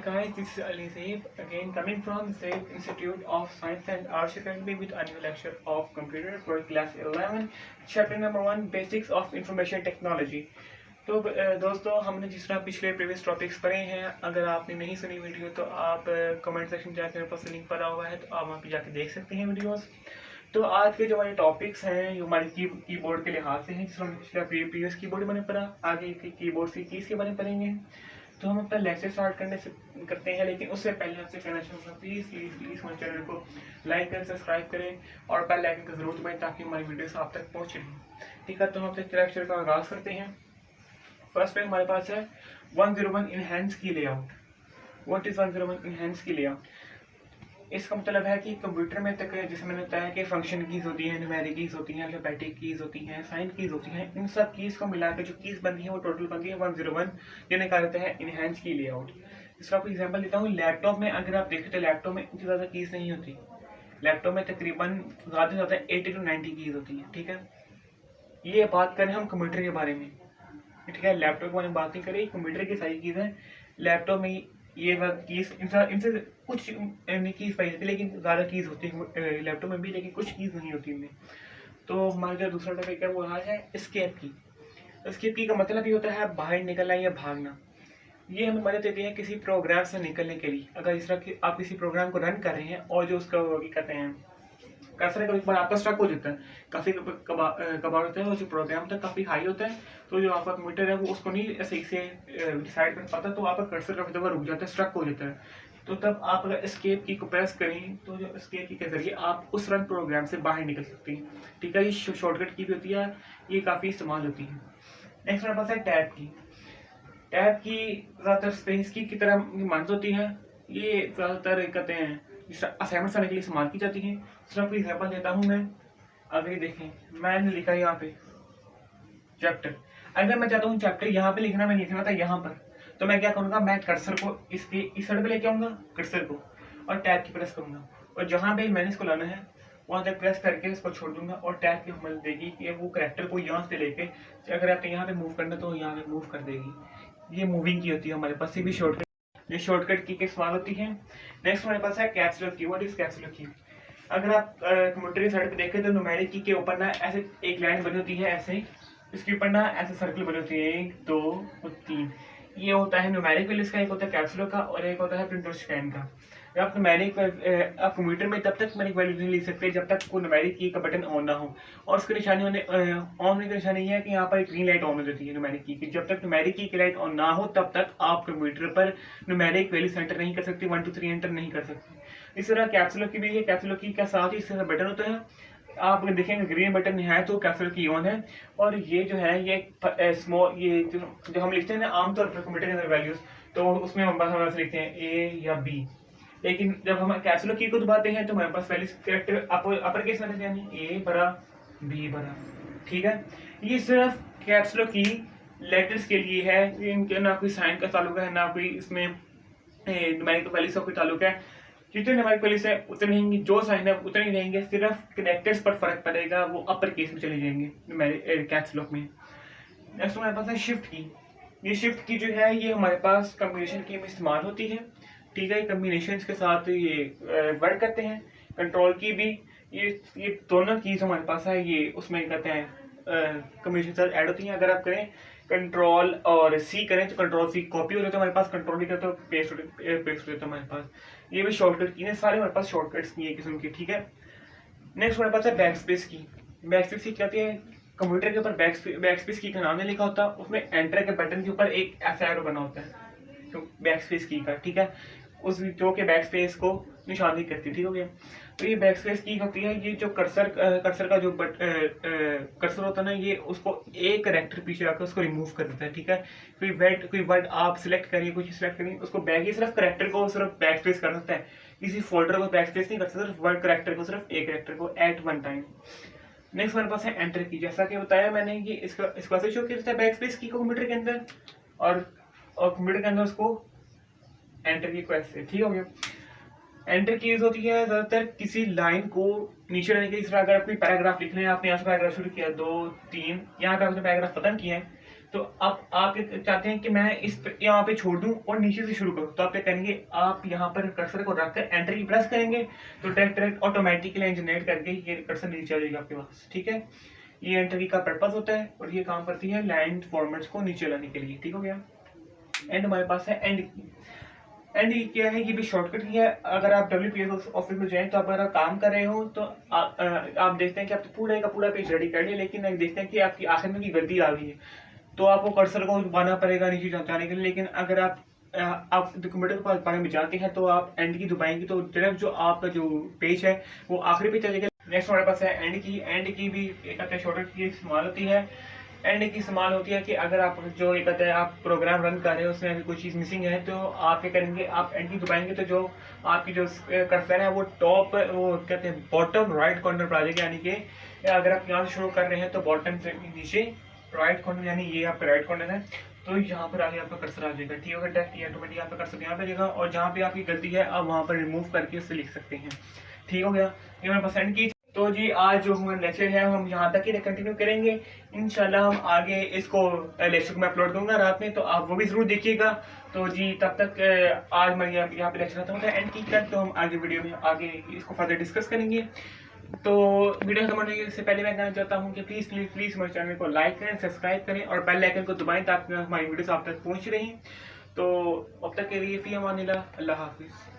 guys, this is Ali Saif again coming from the Saif Institute of Science and Arts Academy with a new lecture of computer for class 11, chapter number 1, Basics of Information Technology. तो दोस्तों, हमने जिस तरह पिछले previous topics पढ़े हैं, अगर आपने नहीं सुनी वीडियो तो आप कमेंट सेक्शन जाकर मेरे पास लिंक पड़ा हुआ है, तो आप वहाँ पे जाकर देख सकते हैं वीडियोस। तो आज के जो हमारे टॉपिक्स हैं जो हमारे कीबोर्ड के लिहाज से हैं, जिस तरह पिछला प्रीवियस कीबोर्ड मैंने पढ़ा, आगे कीबोर्ड की कीज़ के बारे में पढ़ेंगे। तो हम अपना लेक्चर स्टार्ट करते हैं, लेकिन उससे पहले आपसे कहना चाहूँगा प्लीज़ प्लीज़ प्लीज़ हमारे चैनल को लाइक करें, सब्सक्राइब करें और बेल आइकन का जरूर दबाएं ताकि हमारी वीडियोस आप तक पहुँचे। ठीक है, तो हम अपने लेक्चर का आगाज़ करते हैं। फर्स्ट पे हमारे पास है 101 इनहैंस की लेआउट। व्हाट इज 101 इनहैंस की लेआउट? इसका मतलब है कि कंप्यूटर में तक जैसे मैंने बताया कि फंक्शन कीज़ होती हैं, न्यूमेरिक कीज़ होती हैं, अल्फाबेटिक कीज़ होती हैं, साइन कीज़ होती हैं। इन सब कीज़ को मिलाकर जो कीज़ बनती है वो टोटल बनती है 101, जिन्हें कहा जाता है इनहैंस की लेआउट। इसका आपको एग्जांपल देता हूँ। लैपटॉप में अगर आप देखें तो लैपटॉप में इतनी ज़्यादा कीज़ नहीं होती। लैपटॉप में तकरीबन ज़्यादा से ज़्यादा 80 to 90 कीज़ होती हैं। ठीक है, ये बात करें हम कंप्यूटर के बारे में। ठीक है, लैपटॉप के बारे में बात नहीं करें, कंप्यूटर की सारी चीज़ है। लैपटॉप में ये कीज़ इनसे कुछ कीज़ पाई जाती है, लेकिन ज़्यादा कीज़ होती है लैपटॉप में भी, लेकिन कुछ कीज़ नहीं होती इनमें। तो हमारा जो दूसरा टॉपिक है वो है एस्केप की। एस्केप की का मतलब ये होता है बाहर निकलना या भागना। ये हमें मदद देती है किसी प्रोग्राम से निकलने के लिए। अगर इस तरह की आप किसी प्रोग्राम को रन कर रहे हैं और जो उसका कहते हैं कर्सर कभी कभार आपका स्ट्रक हो जाता है, काफ़ी कबार होता है, और जो प्रोग्राम था काफ़ी हाई होता है, तो जो आपका कंप्यूटर है वो उसको नहीं सही से डिसाइड कर पाता, तो आपका कर्सर काफ़ी दफ़ा रुक जाता है, स्ट्रक हो जाता है। तो तब आप अगर एस्केप की को प्रेस करें तो जो एस्केप की के जरिए आप उस रन प्रोग्राम से बाहर निकल सकते हैं। ठीक है, ये शॉर्टकट की भी होती है, ये काफ़ी इस्तेमाल होती है। नेक्स्ट हमारे पास है टैब की। टैब की ज़्यादातर स्पेस की तरह मानत होती है। ये ज़्यादातर कहते हैं असाइनमेंट करने के लिए इस्तेमाल की जाती है। इसका कोई एग्जाम्पल देता हूँ मैं। अगर देखें, मैंने लिखा यहाँ पे चैप्टर। अगर मैं चाहता हूँ चैप्टर यहाँ पे लिखना, मैं लिखना था यहाँ पर, तो मैं क्या करूँगा, मैं कर्सर को इसके इस साइड पे लेके आऊँगा कर्सर को, और टैब की प्रेस करूँगा, और जहाँ पे मैंने इसको लाना है वहाँ तक प्रेस करके इसको छोड़ दूंगा, और टैब की मदद देगी कि वो करेक्टर को यहाँ से लेके अगर आपने यहाँ पे मूव करना तो यहाँ पे मूव कर देगी। ये मूविंग की होती है हमारे पास, ये भी शॉर्टकट, ये शॉर्टकट की इस्तेमाल होती है। नेक्स्ट हमारे पास है कैप्स लॉक की। व्हाट इज कैप्स लॉक की? अगर आप कंप्यूटर की साइड पे देखें तो न्यूमेरिक की के ऊपर ना ऐसे एक लाइन बनी होती है, ऐसे इसके ऊपर ना ऐसे सर्कल बनी होती है, 1 2 और 3। ये होता है न्यूमेरिक वैल्यूज का, एक होता है कैप्स लॉक का, और एक होता है प्रिंट और स्कैन का। आप न्यूमेरिक आप कंप्यूटर में तब तक न्यूमेरिक वैल्यू नहीं लिख सकते जब तक वो न्यूमेरिक की का बटन ऑन ना हो, और उसकी निशानी ऑन होने की निशानी है कि यहाँ पर एक ग्रीन लाइट ऑन हो जाती है न्यूमेरिक की। जब तक न्यूमेरिक की लाइट ऑन ना हो तब तक आप कंप्यूटर पर न्यूमेरिक वैल्यूज एंटर नहीं कर सकते, 1 2 3 एंटर नहीं कर सकते। इस तरह कैप्स लॉक की भी है। कैप्स लॉक की का साथ ही इस तरह बटन होता है, आप देखेंगे ग्रीन बटन है तो कैप्स लॉक की ऑन है, और ये जो है ये स्मॉल, ये जो हम लिखते हैं ना आमतौर पर कंप्यूटर के अंदर वैल्यूज, तो उसमें हम बस लिखते हैं ए या बी, लेकिन जब हम कैप्स लॉक की को दबाते हैं तो हमारे पास वैल्यूज कैरेक्टर अपर केस में यानी ए बड़ा बी बड़ा। ठीक है, ये सिर्फ कैप्स लॉक की लेटर्स के लिए है, इनके ना कोई साइन का ताल्लुक है, ना कोई इसमें न्यूमेरिक वैल्यूज का कोई ताल्लुक है। जितने न्यूमेरिक वैल्यूज है उतने रहेंगे, जो साइन है उतने ही रहेंगे, सिर्फ कनेक्टर्स पर फर्क पड़ेगा, वो अपर केस में चले जाएंगे न्यूमेरिक कैप्स लॉक में। नेक्स्ट हमारे पास है शिफ्ट की। ये शिफ्ट की जो है ये हमारे पास कम्बिनेशन की में इस्तेमाल होती है। ठीक है, कम्बिनेशन के साथ ये वर्क करते हैं। कंट्रोल की भी ये दोनों कीज हमारे पास है, ये उसमें कहते हैं कम्बिनेशन साथ ऐड होती हैं। अगर आप करें कंट्रोल और सी करें तो कंट्रोल सी कॉपी हो जाता है हमारे पास, कंट्रोल नहीं करते तो पेस्ट हो जाता है हमारे पास। ये भी शॉर्टकट की है, सारे हमारे पास शॉर्टकट्स की है किस्म की। ठीक है, नेक्स्ट हमारे पास है बैक स्पेस की। बैक स्पेस की क्या होती है? कंप्यूटर के ऊपर बैक स्पेस की का नाम नहीं लिखा होता, उसमें एंटर के बटन के ऊपर एक ऐसा एरो बना होता है तो बैक स्पेस की का। ठीक है, उस जो के बैक स्पेस को निशानी करती है। ठीक हो गया, तो ये बैक स्पेस की होती है। ये जो कर्सर का जो कर्सर होता है ना, ये उसको एक कैरेक्टर पीछे रखकर उसको रिमूव कर देता है। ठीक है, कोई वर्ड आप सिलेक्ट करिए, कुछ सिलेक्ट करिए, उसको बैक ही सिर्फ कैरेक्टर को सिर्फ बैक स्पेस कर सकता है, किसी फोल्डर को बैक स्पेस नहीं कर सकता, सिर्फ वर्ड कैरेक्टर को, सिर्फ एक कैरेक्टर को एट वन टाइम। नेक्स्ट हमारे पास है एंटर की। जैसा कि बताया मैंने, ये इसको ऐसे शो किया बैक स्पेस की को कंप्यूटर के अंदर, और कंप्यूटर के अंदर उसको एंटर की को ऐसे। ठीक हो गया, एंटर की यूज होती है ज्यादातर किसी लाइन को नीचे रहने के लिए। अगर आप कोई पैराग्राफ लिख रहे हैं, आपने यहाँ से पैराग्राफ शुरू किया 2 3, यहाँ पे आपने पैराग्राफ खत्म किया है, तो आप चाहते हैं कि मैं यहाँ पे छोड़ दूं और नीचे से शुरू करूं, तो आप क्या करेंगे, आप यहाँ पर कर्सर को रखकर एंटर की प्रेस करेंगे तो डायरेक्ट ऑटोमेटिकली जनरेट करके ये कर्सर नीचे आ जाएगा आपके पास। ठीक है, ये एंट्री का पर्पस होता है और ये काम करती है लाइन फॉर्मेट्स को नीचे लाने के लिए। ठीक हो गया। एंड हमारे पास है एंड की। एंड ये क्या है, ये भी शॉर्टकट की है। अगर आप WPS ऑफिस में जाएं तो आप अगर काम कर रहे हो तो आप देखते हैं कि आप पूरा का पूरा पेज रेडी कर लिया, लेकिन आप देखते हैं कि आपकी आखिर में की गलती आ गई है, तो आपको कर्सर को दबाना पड़ेगा नीचे जाने के लिए। लेकिन अगर आप कंप्यूटर के पास बारे में जाते हैं तो आप एंड की दबाएंगे तो डायरेक्ट जो आपका जो पेज है वो आखिरी पे चलेगा। नेक्स्ट हमारे पास है एंड की। एंड की भी एक शॉर्टकट की इस्तेमाल होती है। एंड की इस्तेमाल होती है कि अगर आप जो ये कहते हैं आप प्रोग्राम रन कर रहे हो उसमें अगर कोई चीज़ मिसिंग है तो आप क्या करेंगे, आप एंड की दबाएंगे तो जो आपकी जो कर्सर है वो टॉप, वो कहते हैं बॉटम राइट कॉर्नर पर आ जाएगा। यानी कि अगर आप यहाँ से शुरू कर रहे हैं तो बॉटम से नीचे राइट कॉर्नर, यानी ये आपका राइट कॉर्नर है, तो यहाँ पर आगे आपका कर्सर आ जाएगा। ठीक होगा, डायरेक्ट ऑटोमेटिक आपका कर्सर यहाँ पे जाएगा और जहाँ पे आपकी गलती है आप वहाँ पर रिमूव करके उससे लिख सकते हैं। ठीक हो गया, ये हमारे पास एंड की। तो जी आज जो हमारा लेक्चर है हम यहाँ तक ही कंटिन्यू करेंगे। इंशाल्लाह हम आगे इसको लेक्चर को मैं अपलोड दूंगा रात में, तो आप वो भी जरूर देखिएगा। तो जी तब तक आज मैं यहाँ पे लेक्चर खत्म होता है एंड की कर, तो हम आगे वीडियो में आगे इसको फर्दर डिस्कस करेंगे। तो वीडियो खत्म होने से पहले मैं कहना चाहता हूँ कि प्लीज़ हमारे चैनल को लाइक करें, सब्सक्राइब करें और बेल आइकन को दबाएं ताकि हमारी वीडियोस आप तक पहुँच रही। तो अब तक के लिए फ़ी अमानिल्लाह, अल्लाह हाफिज़।